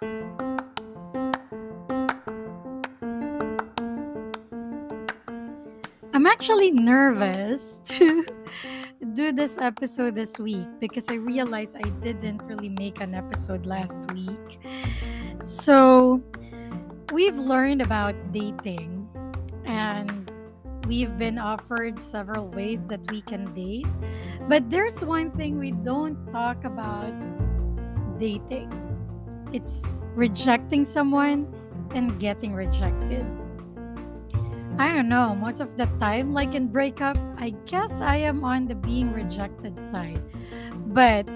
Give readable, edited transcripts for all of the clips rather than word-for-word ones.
I'm actually nervous to do this episode this week because I realized I didn't really make an episode last week. So, we've learned about dating and we've been offered several ways that we can date. But there's one thing we don't talk about dating, it's rejecting someone and getting rejected. I don't know. Most of the time, like in breakup, I guess I am on the being rejected side. But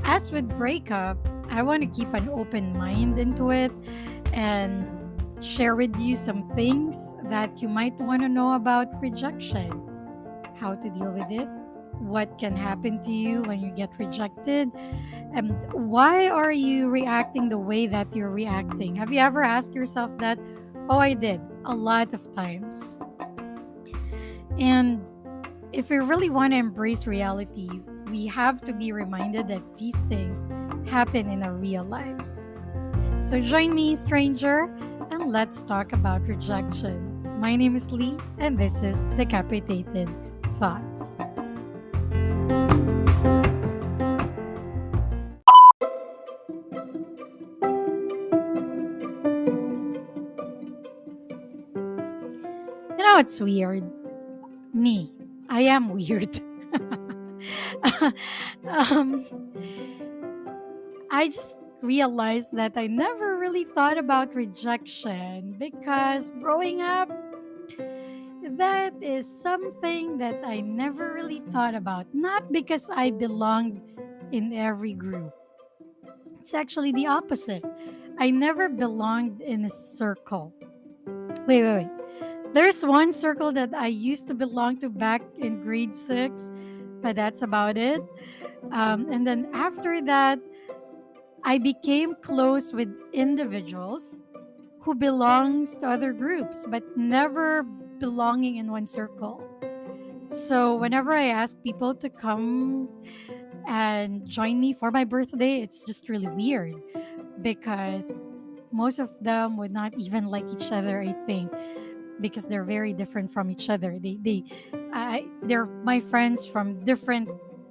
as with breakup, I want to keep an open mind into it and share with you some things that you might want to know about rejection, how to deal with it, what can happen to you when you get rejected, and why are you reacting the way that you're reacting. Have you ever asked yourself that? Oh, I did a lot of times. And if we really want to embrace reality, we have to be reminded that these things happen in our real lives. So join me, stranger, and let's talk about rejection. My name is Lee, and this is Decapitated Thoughts. You know, it's weird. Me, I am weird. um, I just realized that I never really thought about rejection because growing up, that is something that I never really thought about. Not because I belonged in every group, it's actually the opposite. I never belonged in a circle. Wait. There's one circle that I used to belong to back in grade six, but that's about it. And then after that, I became close with individuals who belongs to other groups, but never belonging in one circle. So whenever I ask people to come and join me for my birthday, it's just really weird because most of them would not even like each other, I think, because they're very different from each other. They're my friends from different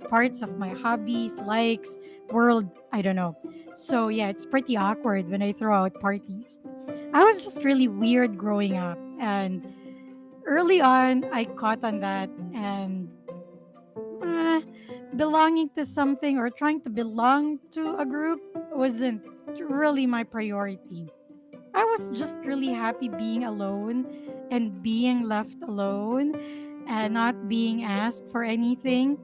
parts of my hobbies, likes, world. I don't know. So yeah, it's pretty awkward when I throw out parties. I was just really weird growing up, and early on, I caught on that, and uh, belonging to something or trying to belong to a group wasn't really my priority. I was just really happy being alone and being left alone and not being asked for anything.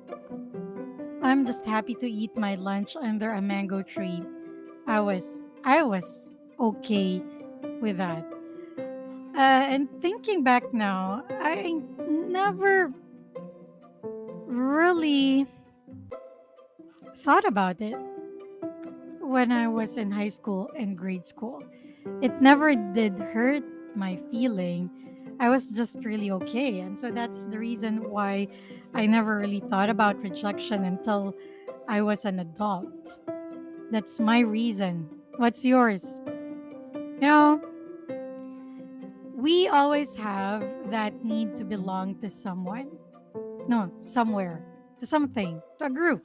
I'm just happy to eat my lunch under a mango tree. I was okay with that. And thinking back now, I never really thought about it when I was in high school and grade school. It never did hurt my feeling. I was just really okay. And so that's the reason why I never really thought about rejection until I was an adult. That's my reason. What's yours? You know, we always have that need to belong to someone. No, somewhere, to something, to a group.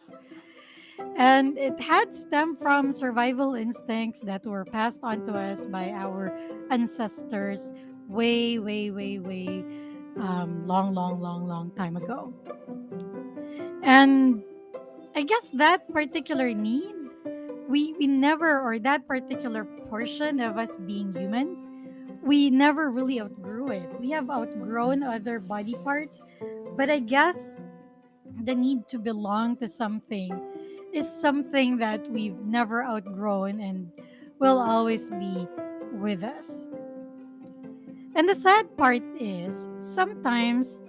And it had stemmed from survival instincts that were passed on to us by our ancestors way, long time ago. And I guess that particular need, we never, or that particular portion of us being humans, we never really outgrew it. We have outgrown other body parts, but I guess the need to belong to something is something that we've never outgrown and will always be with us. And the sad part is sometimes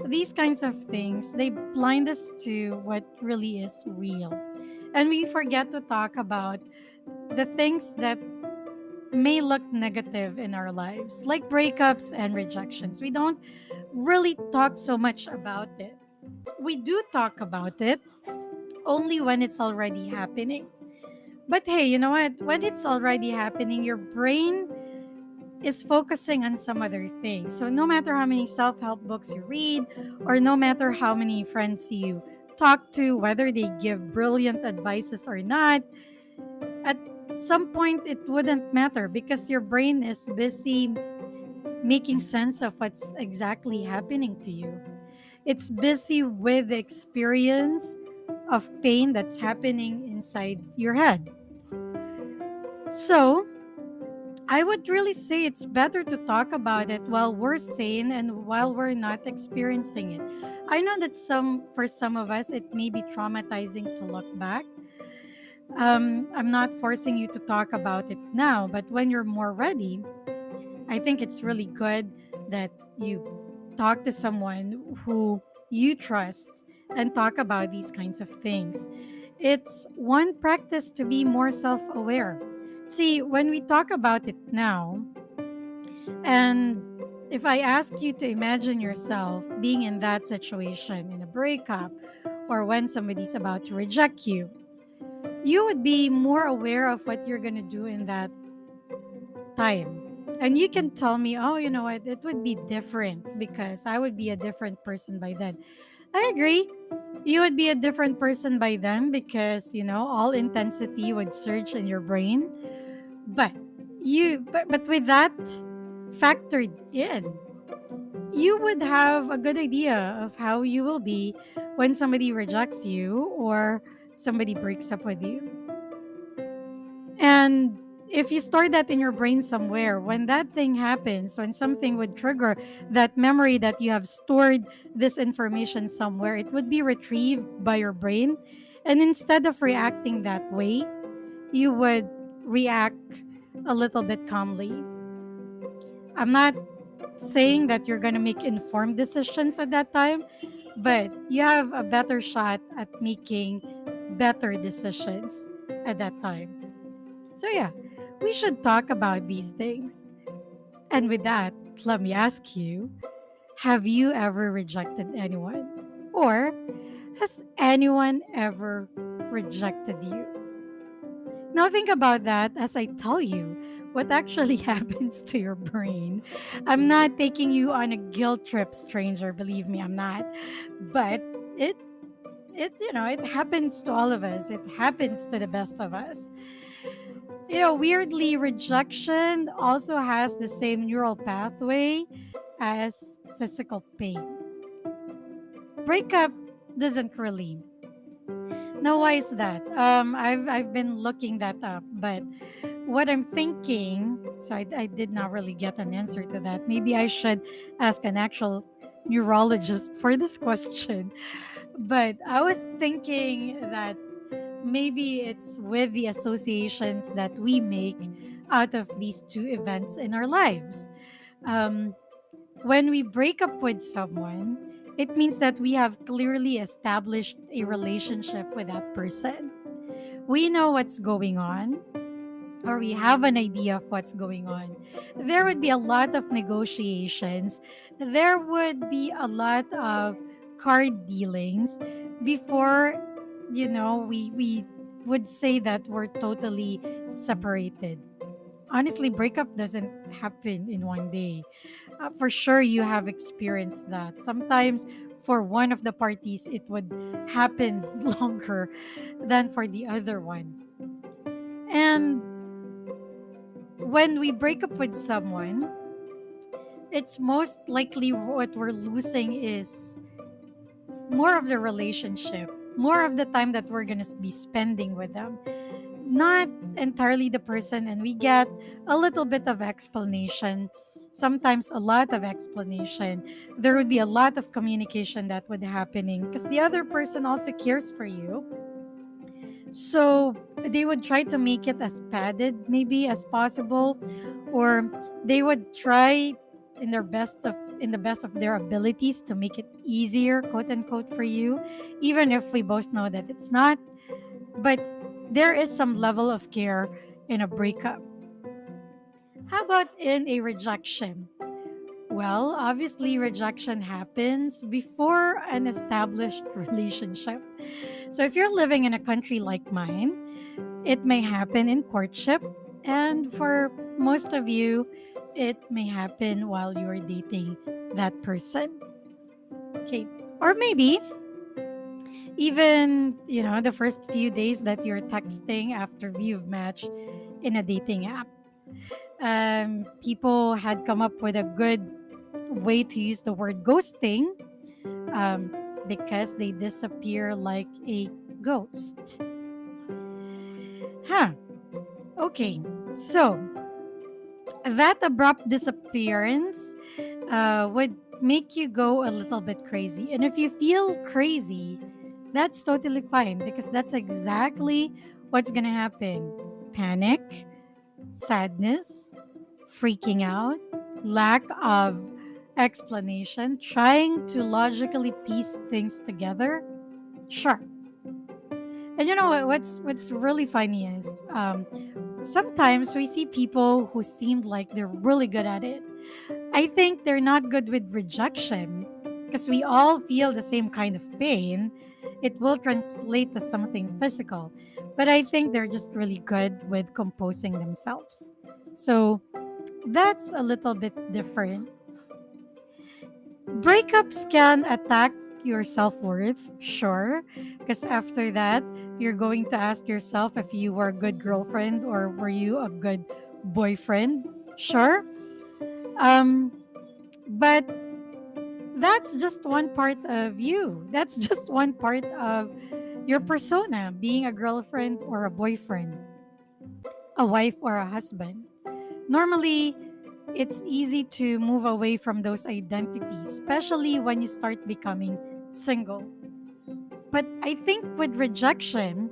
these kinds of things they blind us to what really is real. And we forget to talk about the things that may look negative in our lives, like breakups and rejections. We don't really talk so much about it. We do talk about it only when it's already happening. But hey, you know what? When it's already happening, your brain is focusing on some other thing. So no matter how many self-help books you read or no matter how many friends you talk to, whether they give brilliant advices or not, at some point it wouldn't matter because your brain is busy making sense of what's exactly happening to you. It's busy with the experience of pain that's happening inside your head. So, I would really say it's better to talk about it while we're sane and while we're not experiencing it. I know that for some of us it may be traumatizing to look back. I'm not forcing you to talk about it now, but when you're more ready, I think it's really good that you talk to someone who you trust and talk about these kinds of things. It's one practice to be more self aware. See, when we talk about it now, and if I ask you to imagine yourself being in that situation in a breakup or when somebody's about to reject you, you would be more aware of what you're going to do in that time. And you can tell me, oh, you know what, it would be different because I would be a different person by then. I agree. You would be a different person by then because, all intensity would surge in your brain. But but with that factored in, you would have a good idea of how you will be when somebody rejects you or somebody breaks up with you. And if you store that in your brain somewhere, when that thing happens, when something would trigger that memory that you have stored this information somewhere, it would be retrieved by your brain. And instead of reacting that way, you would react a little bit calmly. I'm not saying that you're going to make informed decisions at that time, but you have a better shot at making better decisions at that time. So, yeah, we should talk about these things. And with that, let me ask you, have you ever rejected anyone? Or has anyone ever rejected you? Now, think about that as I tell you what actually happens to your brain. I'm not taking you on a guilt trip, stranger. Believe me, I'm not. But it, it happens to all of us. It happens to the best of us. Weirdly, rejection also has the same neural pathway as physical pain. Breakup doesn't really. Now, why is that? I've been looking that up, but what I'm thinking, so I did not really get an answer to that. Maybe I should ask an actual neurologist for this question. But I was thinking that maybe it's with the associations that we make out of these two events in our lives. Um, when we break up with someone, it means that we have clearly established a relationship with that person. We know what's going on, or we have an idea of what's going on. There would be a lot of negotiations. There would be a lot of card dealings before, we would say that we're totally separated. Honestly, breakup doesn't happen in one day. For sure, you have experienced that. Sometimes, for one of the parties, it would happen longer than for the other one. And when we break up with someone, it's most likely what we're losing is more of the relationship, more of the time that we're going to be spending with them, not entirely the person. And we get a little bit of explanation, sometimes a lot of explanation. There would be a lot of communication that would happening because the other person also cares for you, so they would try to make it as padded maybe as possible, or they would try in the best of their abilities to make it easier, quote unquote, for you, even if we both know that it's not. But there is some level of care in a breakup. How about in a rejection? Well, obviously, rejection happens before an established relationship. So, if you're living in a country like mine, It may happen in courtship, and for most of you, it may happen while you're dating that person. Okay. Or maybe even, the first few days that you're texting after you've matched in a dating app. People had come up with a good way to use the word ghosting, um, because they disappear like a ghost. Huh. Okay. So that abrupt disappearance would make you go a little bit crazy. And if you feel crazy, that's totally fine because that's exactly what's going to happen. Panic, sadness, freaking out, lack of explanation, trying to logically piece things together. Sure. And what's really funny is sometimes we see people who seem like they're really good at it. I think they're not good with rejection because we all feel the same kind of pain. It will translate to something physical, but I think they're just really good with composing themselves. So that's a little bit different. Breakups can attack your self worth, sure, because after that, you're going to ask yourself if you were a good girlfriend or were you a good boyfriend, sure. Um, but that's just one part of you. That's just one part of your persona, being a girlfriend or a boyfriend, a wife or a husband. Normally, it's easy to move away from those identities, especially when you start becoming single. But I think with rejection,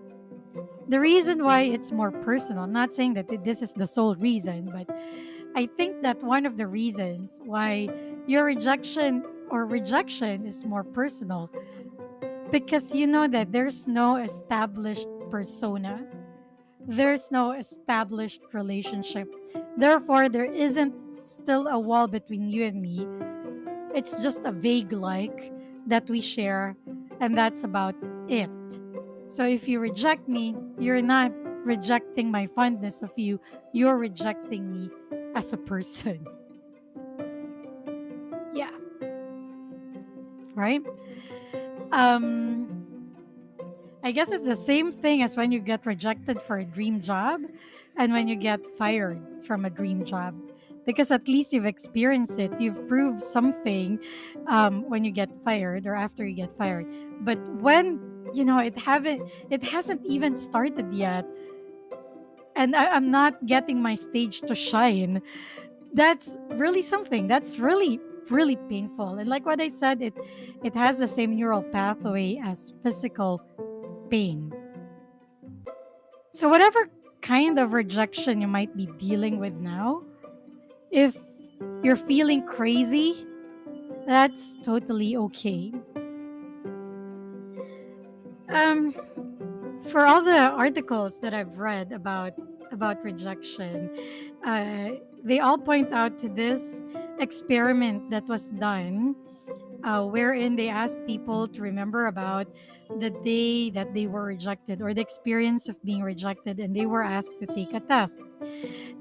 the reason why it's more personal, I'm not saying that this is the sole reason, but I think that one of the reasons why your rejection is more personal because you know that there's no established persona, there's no established relationship. Therefore, there isn't still a wall between you and me. It's just a vague like that we share, and that's about it. So if you reject me, you're not rejecting my fondness of you, you're rejecting me as a person. Yeah, right? Um I guess it's the same thing as when you get rejected for a dream job and when you get fired from a dream job. Because at least you've experienced it. You've proved something when you get fired or after you get fired. But when it hasn't even started yet, and I'm not getting my stage to shine. That's really something. That's really really painful. And like what I said, it has the same neural pathway as physical pain. So, whatever kind of rejection you might be dealing with now, if you're feeling crazy, that's totally okay. Um, for all the articles that I've read about rejection, uh, they all point out to this experiment that was done, wherein they asked people to remember about the day that they were rejected or the experience of being rejected, and they were asked to take a test.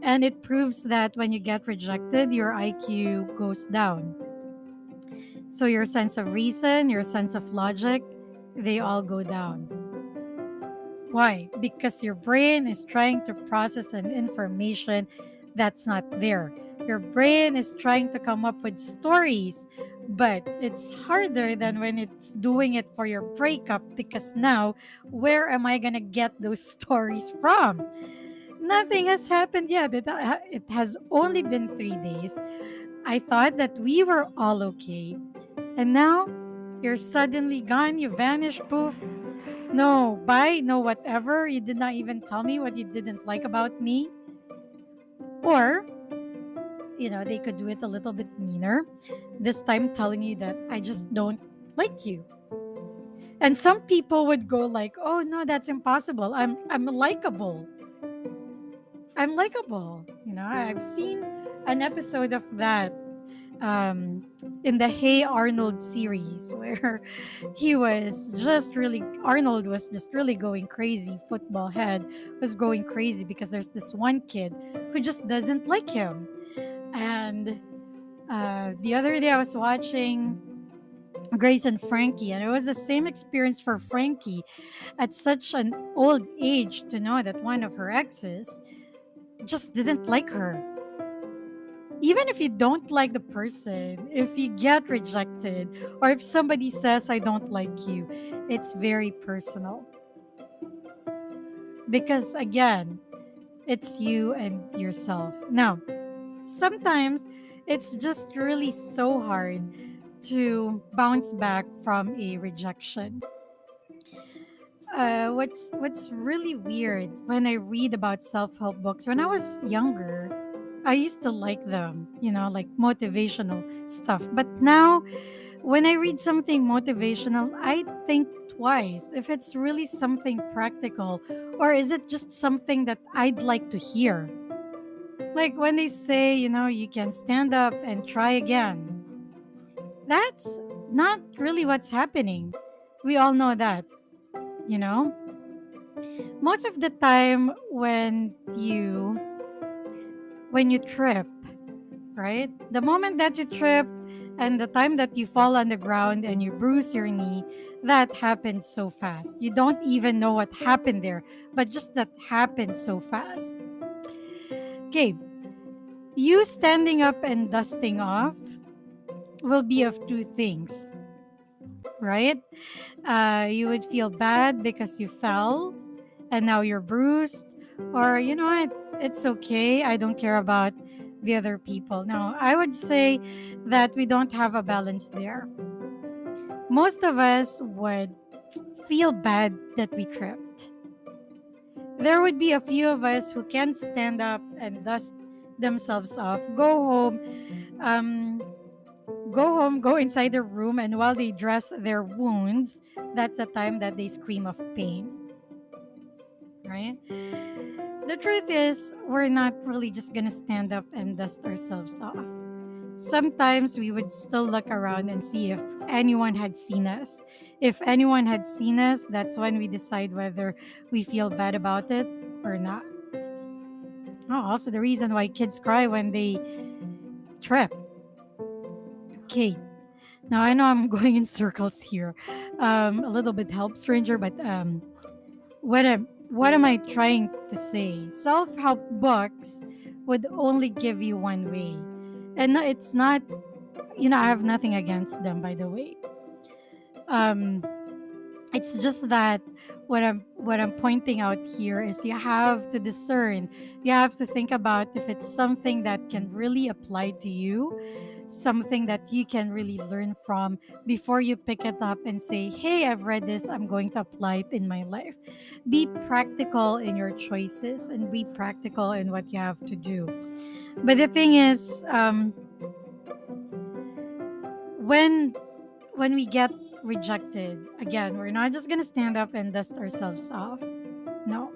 And it proves that when you get rejected, your IQ goes down. So your sense of reason, your sense of logic, they all go down. Why? Because your brain is trying to process an information that's not there. Your brain is trying to come up with stories, but it's harder than when it's doing it for your breakup because now, where am I going to get those stories from? Nothing has happened yet. It has only been 3 days. I thought that we were all okay. And now, you're suddenly gone. You vanish, poof. No, bye, no, whatever. You did not even tell me what you didn't like about me. Or, they could do it a little bit meaner. This time telling you that I just don't like you. And some people would go like, "Oh no, that's impossible. I'm likable. I'm likable." I've seen an episode of that. um, in the Hey Arnold series, where Arnold was just really going crazy. Football head was going crazy because there's this one kid who just doesn't like him. And the other day I was watching Grace and Frankie, and it was the same experience for Frankie at such an old age to know that one of her exes just didn't like her. Even if you don't like the person, if you get rejected, or if somebody says, I don't like you, it's very personal. Because again, it's you and yourself. Now, sometimes it's just really so hard to bounce back from a rejection. What's really weird when I read about self-help books, when I was younger, I used to like them, like motivational stuff. But now when I read something motivational, I think twice if it's really something practical, or is it just something that I'd like to hear. Like when they say, you can stand up and try again. That's not really what's happening. We all know that, you know? Most of the time when you trip, right? The moment that you trip and the time that you fall on the ground and you bruise your knee, that happens so fast. You don't even know what happened there, but just that happened so fast. Okay, you standing up and dusting off will be of two things, right? You would feel bad because you fell and now you're bruised, or you know what, it's okay, I don't care about the other people. Now, I would say that we don't have a balance there. Most of us would feel bad that we tripped. There would be a few of us who can stand up and dust themselves off, um, go inside their room, and while they dress their wounds, that's the time that they scream of pain, right? The truth is, we're not really just gonna stand up and dust ourselves off. Sometimes we would still look around and see if anyone had seen us. If anyone had seen us, that's when we decide whether we feel bad about it or not. Oh, also the reason why kids cry when they trip. Okay, now I know I'm going in circles here. A little bit help stranger, but what am I trying to say? Self-help books would only give you one way. And it's not, I have nothing against them, by the way. Um it's just that what I'm pointing out here is you have to discern. You have to think about if it's something that can really apply to you, something that you can really learn from, before you pick it up and say, hey, I've read this, I'm going to apply it in my life. Be practical in your choices and be practical in what you have to do. But the thing is, when we get rejected, again, we're not just gonna stand up and dust ourselves off. No.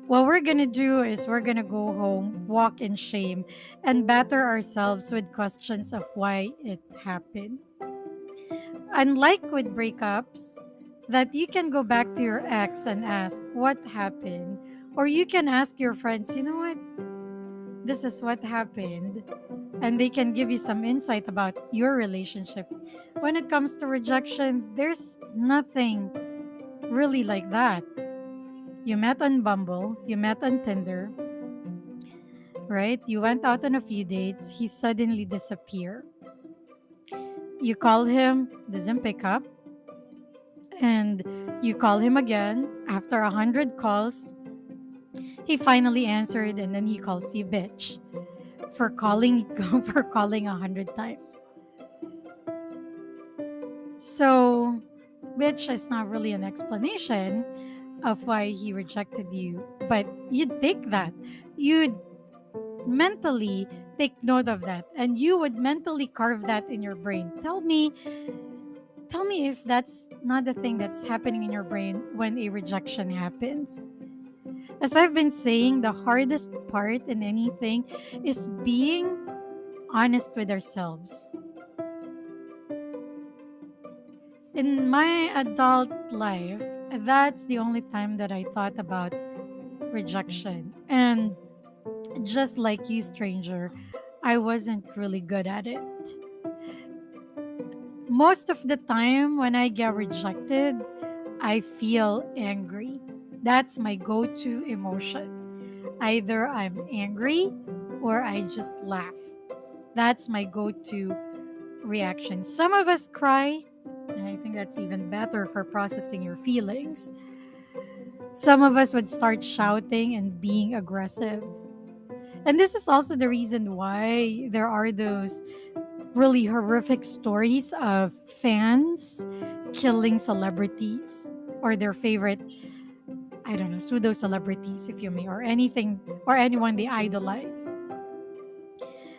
What we're gonna do is we're gonna go home, walk in shame, and batter ourselves with questions of why it happened. Unlike with breakups, that you can go back to your ex and ask what happened, or you can ask your friends, you know what, this is what happened, and they can give you some insight about your relationship. When it comes to rejection, there's nothing really like that. You met on Bumble, you met on Tinder, right? You went out on a few dates, he suddenly disappeared. You call him, doesn't pick up, and you call him again after 100 calls. He finally answered, and then he calls you bitch for calling for calling 100 times. So, bitch is not really an explanation of why he rejected you, but you'd take that. You'd mentally take note of that, and you would mentally carve that in your brain. Tell me if that's not the thing that's happening in your brain when a rejection happens. As I've been saying, the hardest part in anything is being honest with ourselves. In my adult life, that's the only time that I thought about rejection. And just like you, stranger, I wasn't really good at it. Most of the time, when I get rejected, I feel angry. That's my go to emotion. Either I'm angry or I just laugh. That's my go to reaction. Some of us cry, and I think that's even better for processing your feelings. Some of us would start shouting and being aggressive. And this is also the reason why there are those really horrific stories of fans killing celebrities or their favorite, I don't know, pseudo celebrities, if you may, or anything or anyone they idolize.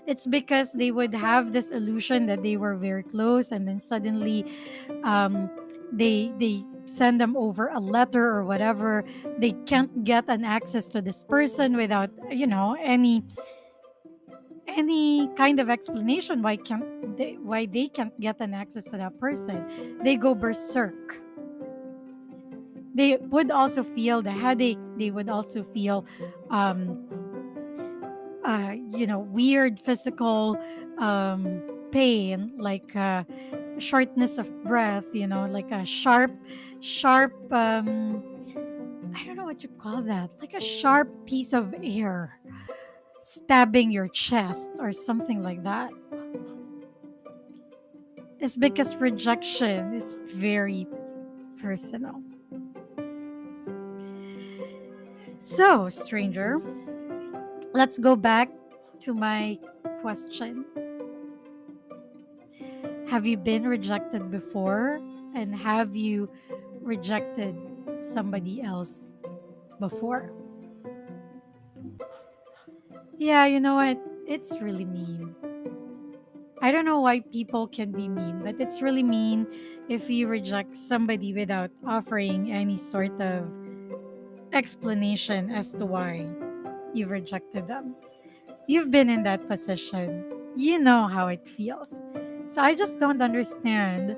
It's because they would have this illusion that they were very close, and then suddenly um, they send them over a letter or whatever. They can't get an access to this person without any kind of explanation why they can't get an access to that person. They go berserk. They would also feel the headache. They would also feel um weird physical pain, like shortness of breath, like a sharp I don't know what you call that, like a sharp piece of air stabbing your chest or something like that. It's because rejection is very personal. So, stranger, let's go back to my question. Have you been rejected before? And have you rejected somebody else before? Yeah, you know what? It's really mean. I don't know why people can be mean, but it's really mean if you reject somebody without offering any sort of explanation as to why you've rejected them. You've been in that position. You know how it feels. So I just don't understand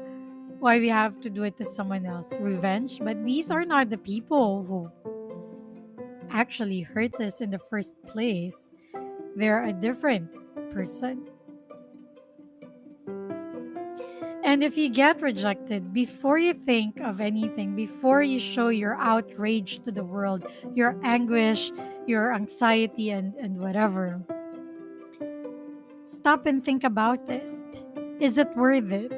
why we have to do it to someone else. Revenge? But these are not the people who actually hurt us in the first place. They're a different person. And if you get rejected, before you think of anything, before you show your outrage to the world, your anguish, your anxiety, and whatever, stop and think about it. Is it worth it?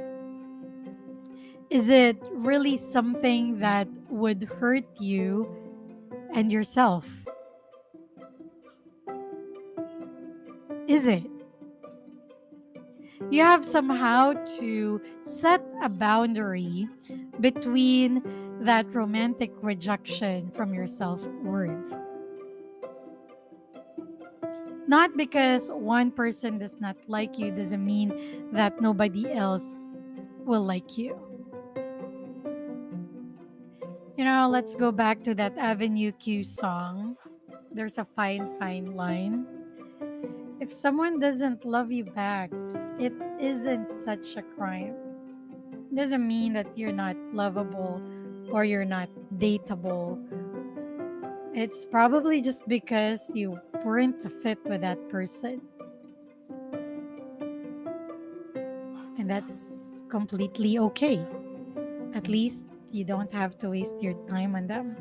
Is it really something that would hurt you and yourself? Is it? You have somehow to set a boundary between that romantic rejection from your self worth. Not because one person does not like you doesn't mean that nobody else will like you. Let's go back to that Avenue Q song. There's a fine, fine line. If someone doesn't love you back, it isn't such a crime. It doesn't mean that you're not lovable or you're not dateable. It's probably just because you weren't a fit with that person. And that's completely okay. At least you don't have to waste your time on them.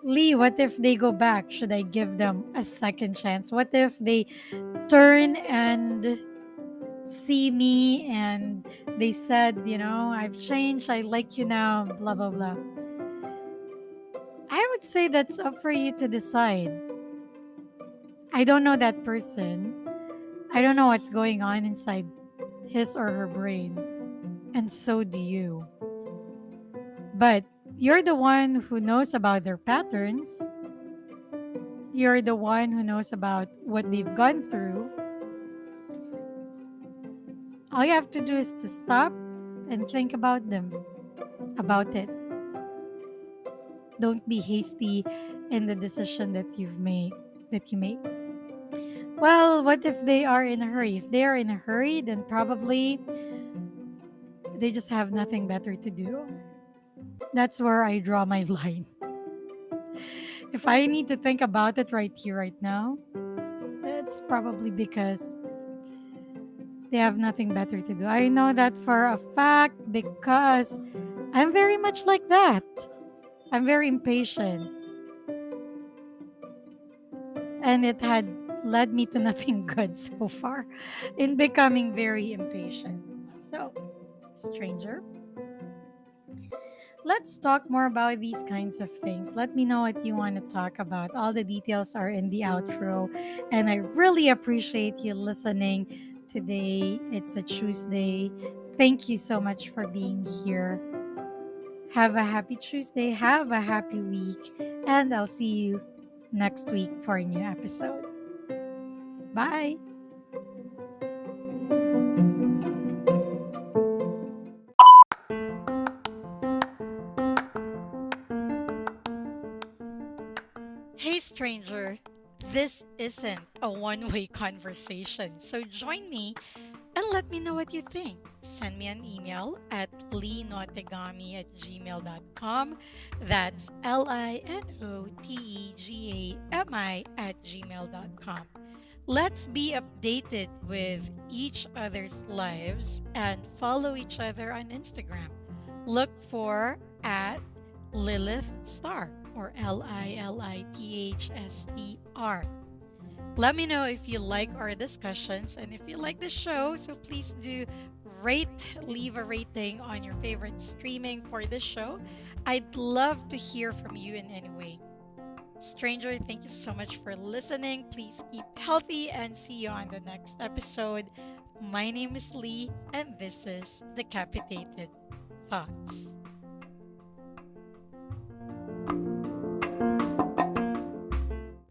Lee, what if they go back? Should I give them a second chance? What if they turn and see me and they said, I've changed, I like you now, blah, blah, blah? I would say that's up for you to decide. I don't know that person. I don't know what's going on inside his or her brain. And so do you. But you're the one who knows about their patterns. You're the one who knows about what they've gone through. All you have to do is to stop and think about them, about it. Don't be hasty in the decision that you make. Well, what if they are in a hurry? If they are in a hurry, then probably they just have nothing better to do. That's where I draw my line. If I need to think about it right here, right now, it's probably because they have nothing better to do. I know that for a fact because I'm very much like that. I'm very impatient, and it had led me to nothing good so far in becoming very impatient. So, stranger, let's talk more about these kinds of things. Let me know what you want to talk about. All the details are in the outro, and I really appreciate you listening today. It's a Tuesday. Thank you so much for being here. Have a happy Tuesday. Have a happy week. And I'll see you next week for a new episode. Bye. Hey, stranger. This isn't a one way conversation, so join me and let me know what you think. Send me an email at linotegami@gmail.com. That's linotegami@gmail.com. Let's be updated with each other's lives and follow each other on Instagram. Look for at Lilith Star or LILITHSTR. Let me know if you like our discussions and if you like the show. So please do leave a rating on your favorite streaming for this show. I'd love to hear from you in any way. Stranger, thank you so much for listening. Please keep healthy and see you on the next episode. My name is Lee, and this is Decapitated Thoughts.